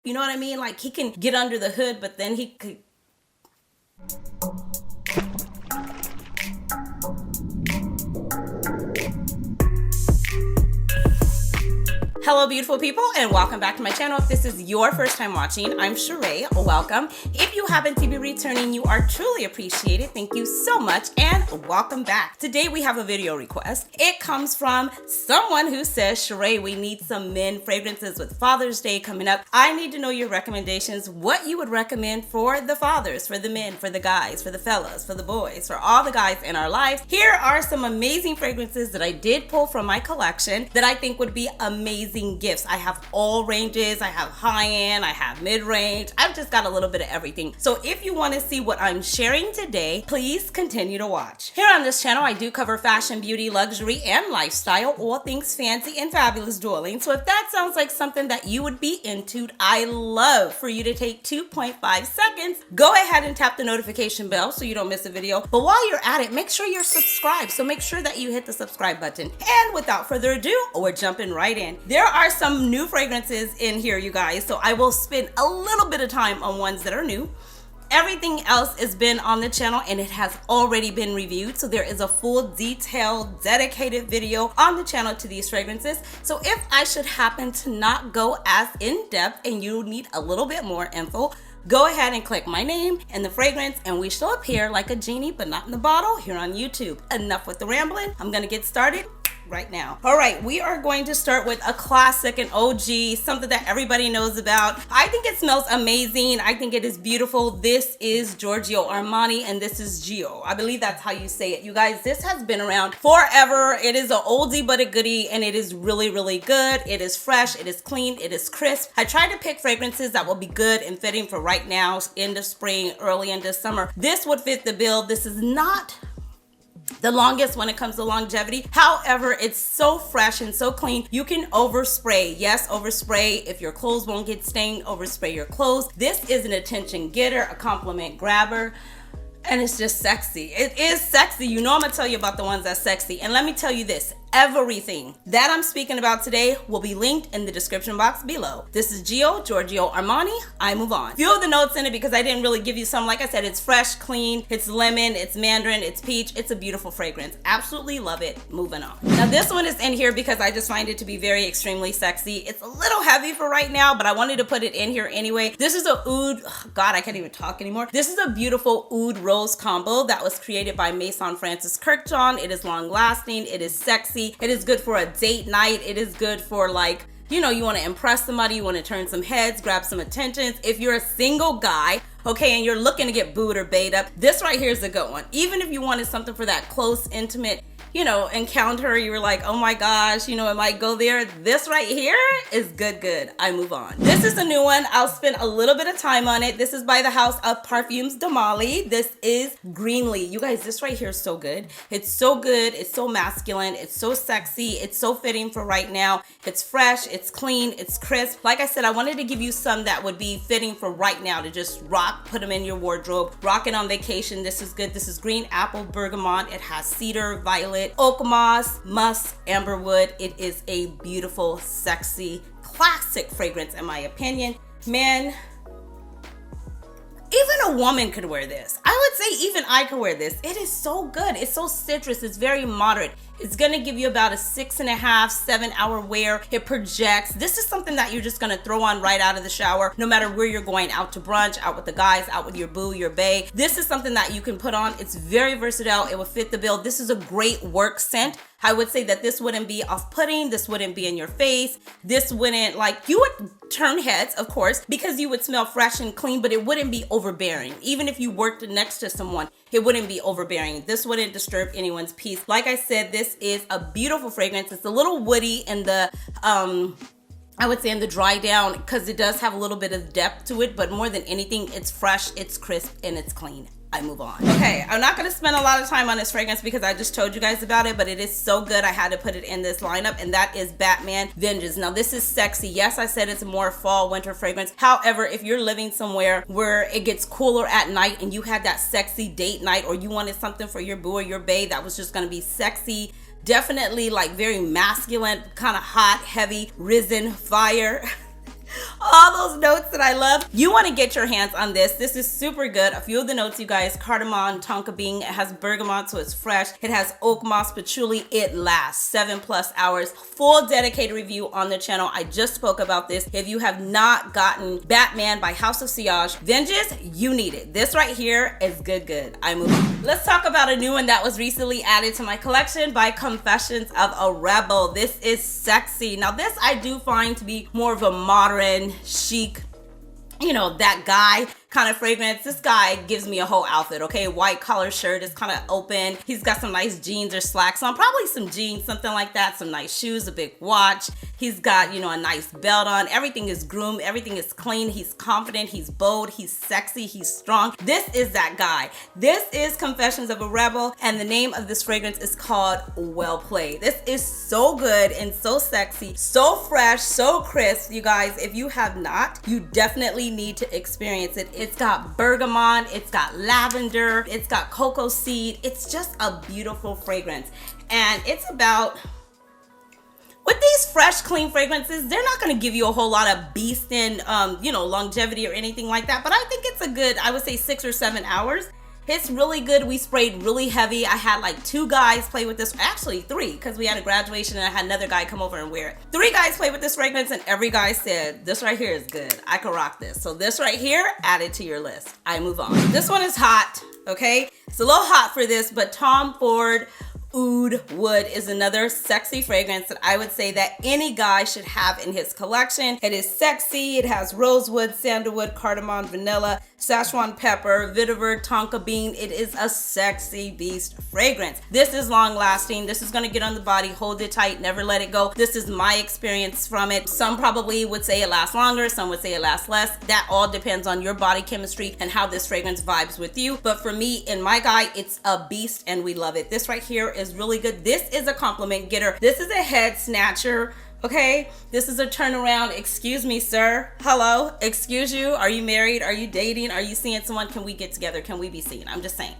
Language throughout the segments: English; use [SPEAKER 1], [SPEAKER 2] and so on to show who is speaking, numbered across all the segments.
[SPEAKER 1] You know what I mean? Like, he can get under the hood, but then he could... Hello beautiful people, and welcome back to my channel. If this is your first time watching, I'm Cheraye. Welcome. If you happen to be returning, you are truly appreciated. Thank you so much, and welcome back. Today we have a video request. It comes from someone who says, Cheraye, we need some men fragrances with Father's Day coming up. I need to know your recommendations, what you would recommend for the fathers, for the men, for the guys, for the fellas, for the boys, for all the guys in our lives. Here are some amazing fragrances that I did pull from my collection that I think would be amazing gifts. I have all ranges. I have high-end, I have mid-range. I've just got a little bit of everything. So if you want to see what I'm sharing today, please continue to watch. Here on this channel, I do cover fashion, beauty, luxury, and lifestyle, all things fancy and fabulous dwelling. So if that sounds like something that you would be into, I love for you to take 2.5 seconds, go ahead and tap the notification bell so you don't miss a video. But while you're at it, make sure you're subscribed. So make sure that you hit the subscribe button. And without further ado, we're jumping right in. There are some new fragrances in here, you guys, so I will spend a little bit of time on ones that are new. Everything else has been on the channel and it has already been reviewed, so there is a full detailed dedicated video on the channel to these fragrances. So if I should happen to not go as in-depth and you need a little bit more info, go ahead and click my name and the fragrance and we shall appear like a genie but not in the bottle here on YouTube. Enough with the rambling, I'm gonna get started right now. All right, we are going to start with a classic, an OG, something that everybody knows about. I think it smells amazing. I think it is beautiful. This is Giorgio Armani and this is Gio. I believe that's how you say it. You guys, this has been around forever. It is an oldie but a goodie and it is really, really good. It is fresh, it is clean, it is crisp. I try to pick fragrances that will be good and fitting for right now, end of spring, early into summer. This would fit the bill. This is not the longest when it comes to longevity. However, it's so fresh and so clean. You can overspray. Yes, overspray. If your clothes won't get stained, overspray your clothes. This is an attention getter, a compliment grabber. And it's just sexy. It is sexy. You know I'm gonna tell you about the ones that's sexy. And let me tell you this, everything that I'm speaking about today will be linked in the description box below. This is Giorgio Armani. I move on. Few of the notes in it because I didn't really give you some. Like I said, it's fresh, clean, it's lemon, it's mandarin, it's peach. It's a beautiful fragrance. Absolutely love it. Moving on. Now this one is in here because I just find it to be very extremely sexy. It's a little heavy for right now, but I wanted to put it in here anyway. This is a oud, oh God, I can't even talk anymore. This is a beautiful oud rose combo that was created by Maison Francis Kirkjohn. It is long lasting. It is sexy. It is good for a date night. It is good for, like, you know, you want to impress somebody, you want to turn some heads, grab some attentions. If you're a single guy, okay, and you're looking to get booed or bait up, this right here is a good one. Even if you wanted something for that close, intimate, you know, encounter, you were like, oh my gosh, you know, it might go there. This right here is good. I move on. This is a new one. I'll spend a little bit of time on it. This is by the house of Parfums de Mali. This is Greenly. You guys, this right here is so good. It's so good. It's so masculine. It's so sexy. It's so fitting for right now. It's fresh. It's clean. It's crisp. Like I said, I wanted to give you some that would be fitting for right now to just rock, put them in your wardrobe, rock it on vacation. This is good. This is green apple bergamot. It has cedar, violet, oak moss, musk, amberwood. It is a beautiful, sexy, classic fragrance in my opinion. Man, even a woman could wear this. I would say even I could wear this. It is so good. It's so citrus. It's very moderate. It's gonna give you about a 6.5, 7 hour wear. It projects. This is something that you're just gonna throw on right out of the shower, no matter where you're going, out to brunch, out with the guys, out with your boo, your bae. This is something that you can put on. It's very versatile. It will fit the bill. This is a great work scent. I would say that this wouldn't be off-putting. This wouldn't be in your face. This wouldn't, like, you would turn heads, of course, because you would smell fresh and clean, but it wouldn't be overbearing. Even if you worked next to someone, it wouldn't be overbearing. This wouldn't disturb anyone's peace. Like I said, this is a beautiful fragrance. It's a little woody in the, I would say in the dry down, because it does have a little bit of depth to it, but more than anything, it's fresh, it's crisp, and it's clean. I move on. Okay, I'm not gonna spend a lot of time on this fragrance because I just told you guys about it, but it is so good I had to put it in this lineup, and that is Batman Vengeance. Now this is sexy. Yes, I said it's a more fall winter fragrance. However, if you're living somewhere where it gets cooler at night and you had that sexy date night, or you wanted something for your boo or your bae that was just gonna be sexy, definitely like very masculine, kind of hot, heavy, risen, fire. All those notes that I love. You want to get your hands on this. This is super good. A few of the notes, you guys: cardamom, tonka bean. It has bergamot, so it's fresh. It has oak moss, patchouli. It lasts 7+ hours. Full dedicated review on the channel. I just spoke about this. If you have not gotten Batman by House of Sillage Vengeance, you need it. This right here is good. I move on. Let's talk about a new one that was recently added to my collection by Confessions of a Rebel. This is Sexy. Now this I do find to be more of a modern, chic, you know, that guy kind of fragrance. This guy gives me a whole outfit, okay? White collar shirt is kind of open. He's got some nice jeans or slacks on, probably some jeans, something like that, some nice shoes, a big watch. He's got, you know, a nice belt on. Everything is groomed, everything is clean. He's confident, he's bold, he's sexy, he's strong. This is that guy. This is Confessions of a Rebel, and the name of this fragrance is called Well Played. This is so good and so sexy, so fresh, so crisp. You guys, if you have not, you definitely need to experience it. It's got bergamot, it's got lavender, it's got cocoa seed. It's just a beautiful fragrance. And it's about, with these fresh, clean fragrances, they're not going to give you a whole lot of beast and, you know, longevity or anything like that. But I think it's a good, I would say 6 or 7 hours. It's really good. We sprayed really heavy. I had like 2 guys play with this, actually 3, because we had a graduation and I had another guy come over and wear it. 3 guys play with this fragrance and every guy said, this right here is good. I could rock this. So this right here, add it to your list. I move on. This one is hot, okay? It's a little hot for this, but Tom Ford Oud Wood is another sexy fragrance that I would say that any guy should have in his collection. It is sexy. It has rosewood, sandalwood, cardamom, vanilla, Szechuan pepper, vetiver, tonka bean. It is a sexy beast fragrance. This is long lasting. This is going to get on the body, hold it tight, never let it go. This is my experience from it. Some probably would say it lasts longer, some would say it lasts less. That all depends on your body chemistry and how this fragrance vibes with you. But for me and my guy, it's a beast and we love it. This right here is really good. This is a compliment getter. This is a head snatcher. Okay, this is a turnaround. Excuse me, sir. Hello, excuse you. Are you married? Are you dating? Are you seeing someone? Can we get together? Can we be seen? I'm just saying,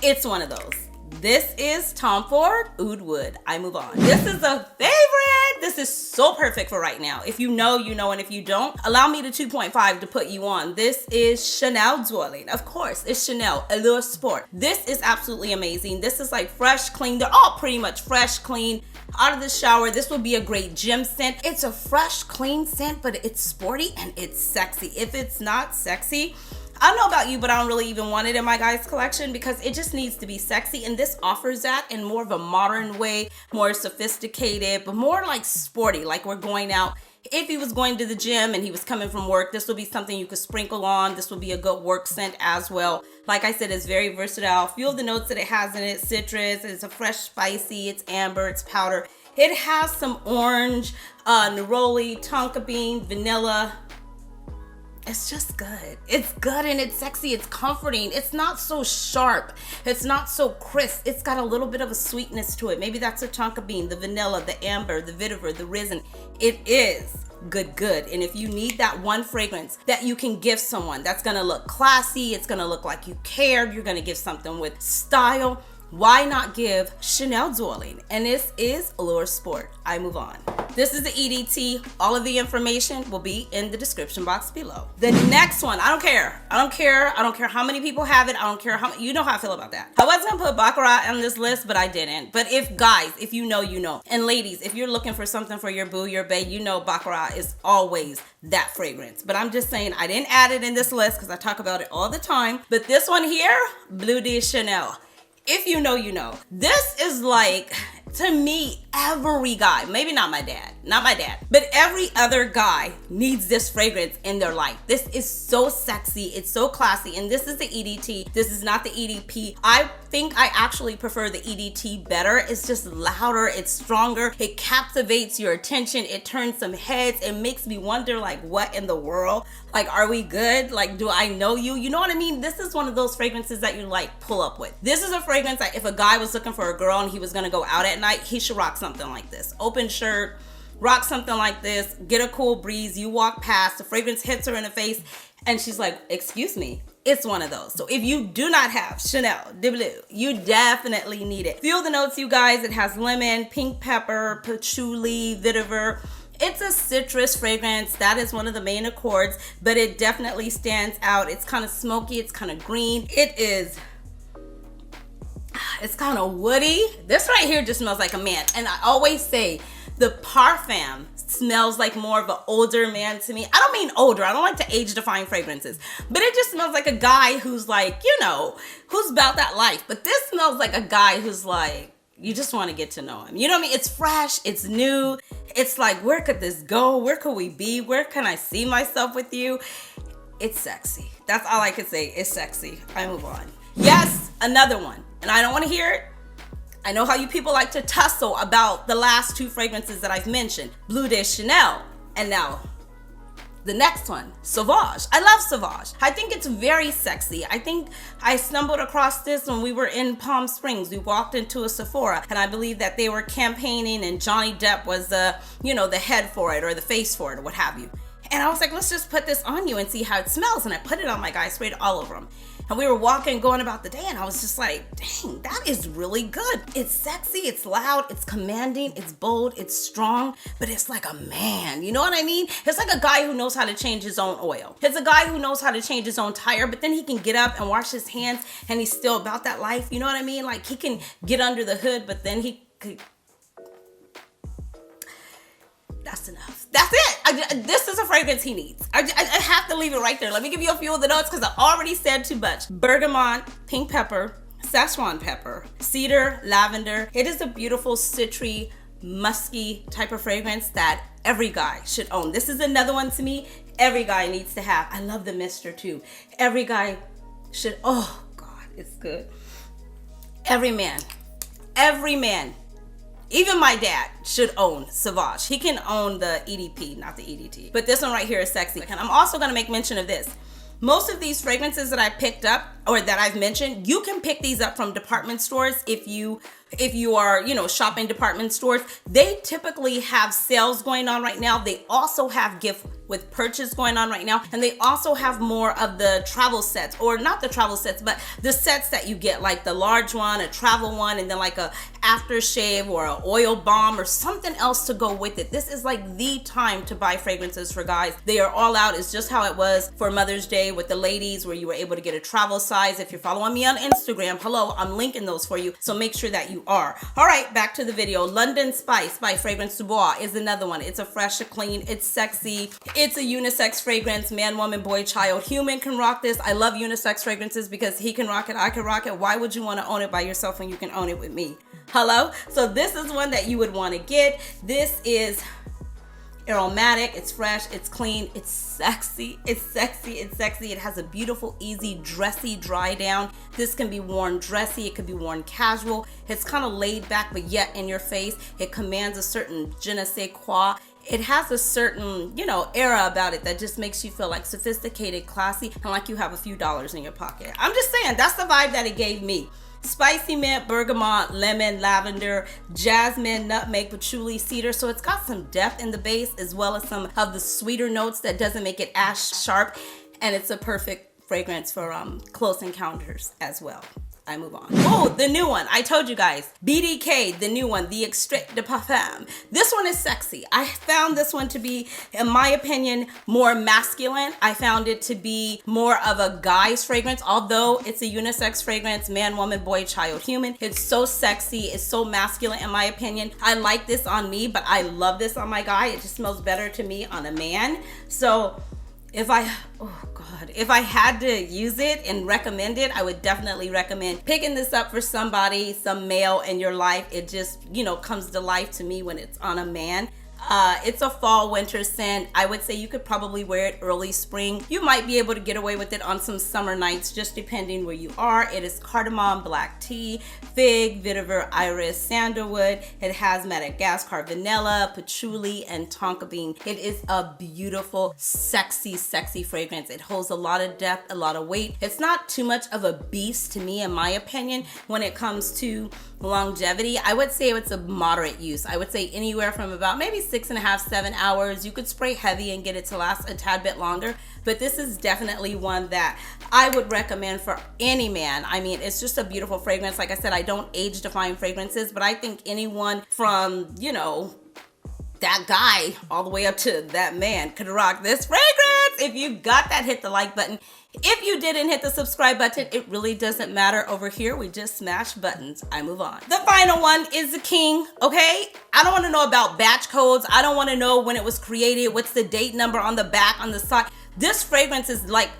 [SPEAKER 1] it's one of those. This is Tom Ford Oud Wood. I move on. This is a favorite. This is so perfect for right now. If you know, you know, and if you don't, allow me the 2.5 to put you on. This is Chanel Dwelling. Of course, it's Chanel Allure Sport. This is absolutely amazing. This is like fresh, clean. They're all pretty much fresh, clean, out of the shower. This would be a great gym scent. It's a fresh, clean scent, but it's sporty and it's sexy. If it's not sexy, I don't know about you, but I don't really even want it in my guys collection because it just needs to be sexy, and this offers that in more of a modern way, more sophisticated, but more like sporty, like we're going out. If he was going to the gym and he was coming from work, this would be something you could sprinkle on. This would be a good work scent as well. Like I said, it's very versatile. Feel the notes that it has in it: citrus, it's a fresh spicy, it's amber, it's powder. It has some orange, neroli, tonka bean, vanilla. It's just good. It's good and it's sexy. It's comforting. It's not so sharp. It's not so crisp. It's got a little bit of a sweetness to it. Maybe that's a tonka bean, the vanilla, the amber, the vetiver, the resin. It is good. And if you need that one fragrance that you can give someone that's gonna look classy, it's gonna look like you cared, you're gonna give something with style, why not give Chanel Dwelling? And this is Allure Sport. I move on. This is the EDT. All of the information will be in the description box below. The next one, I don't care how many people have it. I don't care how, you know how I feel about that. I was gonna put Baccarat on this list, but I didn't. But if guys, if you know, you know. And ladies, if you're looking for something for your boo, your bae, you know Baccarat is always that fragrance. But I'm just saying, I didn't add it in this list because I talk about it all the time. But this one here, Bleu de Chanel. If you know, you know. This is like, to me, every guy, maybe not my dad, but every other guy needs this fragrance in their life. This is so sexy, it's so classy, and this is the EDT. This is not the EDP. I think I actually prefer the EDT better. It's just louder, it's stronger, it captivates your attention, it turns some heads, it makes me wonder, like, what in the world? Like, are we good? Like, do I know you? You know what I mean? This is one of those fragrances that you like pull up with. This is a fragrance that if a guy was looking for a girl and he was gonna go out at night, he should rock something like this. Open shirt, rock something like this, get a cool breeze, you walk past, the fragrance hits her in the face, and she's like, excuse me. It's one of those. So if you do not have Chanel de Bleu, you definitely need it. Feel the notes, you guys. It has lemon, pink pepper, patchouli, vetiver. It's a citrus fragrance. That is one of the main accords, but it definitely stands out. It's kind of smoky, it's kind of green. It's kind of woody. This right here just smells like a man. And I always say the parfum smells like more of an older man to me. I don't mean older. I don't like to age define fragrances, but it just smells like a guy who's like, you know, who's about that life. But this smells like a guy who's like, you just want to get to know him. You know what I mean? It's fresh, it's new. It's like, where could this go? Where could we be? Where can I see myself with you? It's sexy. That's all I can say. It's sexy. I move on. Yes, another one. And I don't want to hear it. I know how you people like to tussle about the last two fragrances that I've mentioned. Bleu de Chanel, and now the next one, Sauvage. I love Sauvage. I think it's very sexy. I think I stumbled across this when we were in Palm Springs. We walked into a Sephora, and I believe that they were campaigning, and Johnny Depp was the head for it, or the face for it, or what have you. And I was like, let's just put this on you and see how it smells. And I put it on my guy, sprayed it all over him. And we were walking, going about the day, and I was just like, dang, that is really good. It's sexy, it's loud, it's commanding, it's bold, it's strong, but it's like a man, you know what I mean? It's like a guy who knows how to change his own oil. It's a guy who knows how to change his own tire, but then he can get up and wash his hands, and he's still about that life, you know what I mean? Like, he can get under the hood, but then he could... That's enough. That's it. This is a fragrance he needs. I have to leave it right there. Let me give you a few of the notes because I already said too much. Bergamot, pink pepper, Szechuan pepper, cedar, lavender. It is a beautiful citry, musky type of fragrance that every guy should own. This is another one to me every guy needs to have. I love the mister too. Every guy should, oh God, it's good. Every man, even my dad should own Sauvage. He can own the EDP, not the EDT. But this one right here is sexy. And I'm also gonna make mention of this. Most of these fragrances that I picked up, or that I've mentioned, you can pick these up from department stores if you are, shopping department stores. They typically have sales going on right now. They also have gift with purchase going on right now. And they also have more of the travel sets, or not the travel sets, but the sets that you get, like the large one, a travel one, and then like a aftershave or an oil balm or something else to go with it. This is like the time to buy fragrances for guys. They are all out. It's just how it was for Mother's Day with the ladies, where you were able to get a travel size. If you're following me on Instagram, hello, I'm linking those for you. So make sure that you are. All right, back to the video. London Spice by Fragrance Du Bois is another one. It's a fresh, a clean, it's sexy. It's a unisex fragrance. Man, woman, boy, child, human can rock this. I love unisex fragrances because he can rock it, I can rock it. Why would you want to own it by yourself when you can own it with me? Hello? So this is one that you would want to get. This is aromatic, it's fresh, it's clean, it's sexy, it's sexy, it's sexy. It has a beautiful, easy, dressy dry down. This can be worn dressy, it could be worn casual. It's kind of laid back, but yet in your face. It commands a certain je ne sais quoi. It has a certain, era about it that just makes you feel like sophisticated, classy, and like you have a few dollars in your pocket. I'm just saying, that's the vibe that it gave me. Spicy mint, bergamot, lemon, lavender, jasmine, nutmeg, patchouli, cedar. So it's got some depth in the base as well as some of the sweeter notes that doesn't make it as sharp. And it's a perfect fragrance for close encounters as well. I move on. Oh, the new one. I told you guys. BDK, the new one, the Extrait de Parfum. This one is sexy. I found this one to be, in my opinion, more masculine. I found it to be more of a guy's fragrance, although it's a unisex fragrance, man, woman, boy, child, human. It's so sexy. It's so masculine, in my opinion. I like this on me, but I love this on my guy. It just smells better to me on a man. So if I had to use it and recommend it, I would definitely recommend picking this up for somebody, some male in your life. It just, comes to life to me when it's on a man. It's a fall winter scent. I would say you could probably wear it early spring. You might be able to get away with it on some summer nights, just depending where you are. It is cardamom, black tea, fig, vetiver, iris, sandalwood. It has Madagascar vanilla, patchouli, and tonka bean. It is a beautiful, sexy, sexy fragrance. It holds a lot of depth, a lot of weight. It's not too much of a beast to me, in my opinion, when it comes to longevity. I would say it's a moderate use. I would say anywhere from about maybe 6.5, 7 hours. You could spray heavy and get it to last a tad bit longer, but this is definitely one that I would recommend for any man. I mean, it's just a beautiful fragrance. Like I said, I don't age define fragrances, but I think anyone from, that guy all the way up to that man could rock this fragrance. If you got that, hit the like button. If you didn't hit the subscribe button, it really doesn't matter. Over here, we just smash buttons. I move on. The final one is the king, okay? I don't want to know about batch codes. I don't want to know when it was created. What's the date number on the back, on the side? This fragrance is like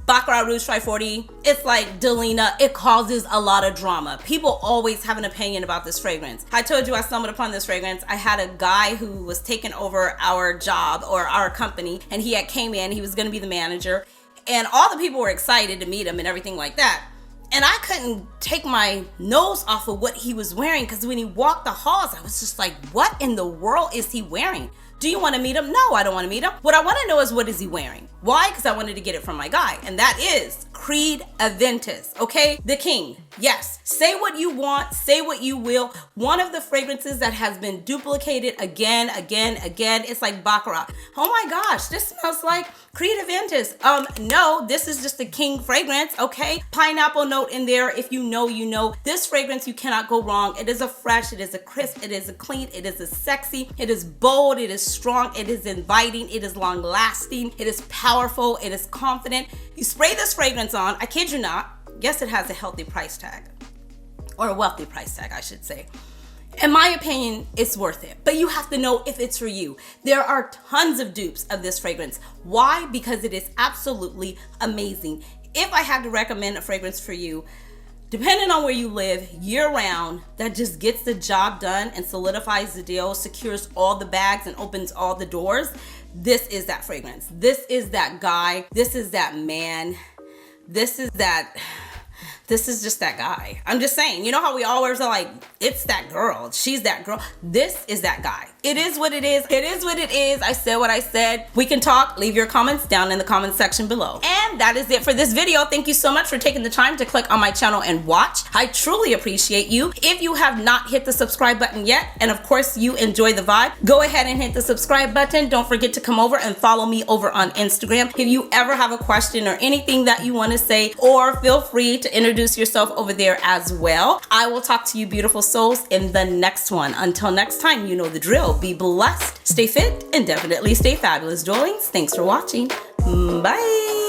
[SPEAKER 1] Baccarat Rouge Tri 40. It's like Delina. It causes a lot of drama. People always have an opinion about this fragrance. I told you I stumbled upon this fragrance. I had a guy who was taking over our job or our company, and he had came in. He was going to be the manager, and all the people were excited to meet him and everything like that. And I couldn't take my nose off of what he was wearing, because when he walked the halls, I was just like, what in the world is he wearing? Do you want to meet him? No, I don't want to meet him. What I want to know is, what is he wearing? Why? Because I wanted to get it from my guy, and that is Creed Aventus, okay? The king. Yes. Say what you want, say what you will. One of the fragrances that has been duplicated again. It's like Baccarat. Oh my gosh, this smells like Creed Aventus. No, this is just a king fragrance, okay? Pineapple note in there. If you know, you know. This fragrance, you cannot go wrong. It is a fresh, it is a crisp, it is a clean, it is a sexy, it is bold, it is strong, it is inviting, it is long lasting, it is powerful, it is confident. You spray this fragrance on, I kid you not, yes, it has a healthy price tag, or a wealthy price tag, I should say. In my opinion, it's worth it, but you have to know if it's for you. There are tons of dupes of this fragrance. Why? Because it is absolutely amazing. If I had to recommend a fragrance for you, depending on where you live, year-round, that just gets the job done and solidifies the deal, secures all the bags and opens all the doors, this is that fragrance. This is that guy. This is that man. This is just that guy. I'm just saying, you know how we always are like, it's that girl, she's that girl. This is that guy. It is what it is. It is what it is. I said what I said. We can talk. Leave your comments down in the comment section below. And that is it for this video. Thank you so much for taking the time to click on my channel and watch. I truly appreciate you. If you have not hit the subscribe button yet, and of course you enjoy the vibe, go ahead and hit the subscribe button. Don't forget to come over and follow me over on Instagram. If you ever have a question or anything that you want to say, or feel free to introduce yourself over there as well. I will talk to you beautiful souls in the next one. Until next time, you know the drill. Be blessed, stay fit, and definitely stay fabulous, darlings. Thanks for watching. Bye.